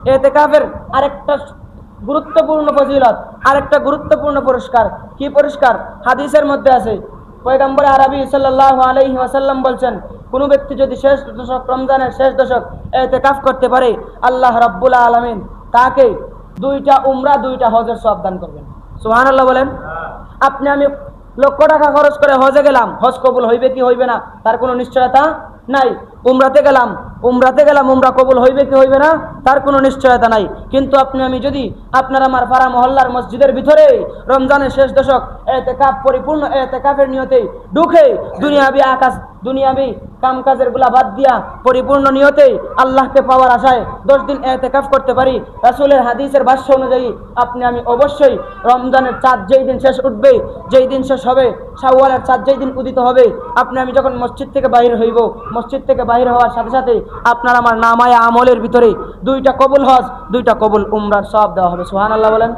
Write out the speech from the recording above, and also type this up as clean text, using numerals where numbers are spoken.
ইতিকাফের আরেকটা গুরুত্বপূর্ণ ফজিলত, আরেকটা গুরুত্বপূর্ণ পুরস্কার। কি পুরস্কার? হাদিসের মধ্যে আছে, পয়গম্বর আরবি সাল্লাল্লাহু আলাইহি ওয়াসাল্লাম বলছেন, কোন ব্যক্তি যদি শেষ দশক, রমজানের শেষ দশক ইতিকাফ করতে পারে, আল্লাহ রাব্বুল আলামিন তাকে 2টা উমরা 2টা হজের সওয়াব দান করবেন। সুবহানাল্লাহ বলেন। আপনি আমি লক্ষ টাকা খরচ করে হজে গেলাম, হজ কবুল হইবে কি হইবে না তার কোনো নিশ্চয়তা নাই। উমরাতে গেলাম, উমরা কবুল হইবে কি হইবে না তার কোনো নিশ্চয়তা নাই। কিন্তু আপনি আমি যদি আপনার আমার পাড়া মহল্লার মসজিদের ভিতরে রমজানের শেষ দশক ইতিকাফ, পরিপূর্ণ ইতিকাফের নিয়তে ঢুকে দুনিয়াবি কামকাজের গুলা বাদ দিয়া পরিপূর্ণ নিয়তে আল্লাহকে পাওয়ার আশায় 10 দিন ইতিকাফ করতে পারি, রাসূলের হাদিসের ভাষ্য অনুযায়ী আপনি আমি অবশ্যই রমজানের চাঁদ যেই দিন শেষ উঠবে, যেই দিন শেষ হবে, শাওয়ালের চাঁদ যেই দিন উদিত হবে, আপনি আমি যখন মসজিদ থেকে বাহির হইব, মসজিদ থেকে বাহির হওয়ার সাথে সাথে আপনার আমার নামায়ে আমলের ভিতরে 2টা কবুল হজ, 2টা কবুল উমরার সওয়াব দেওয়া হবে। সুবহানাল্লাহ বলেন।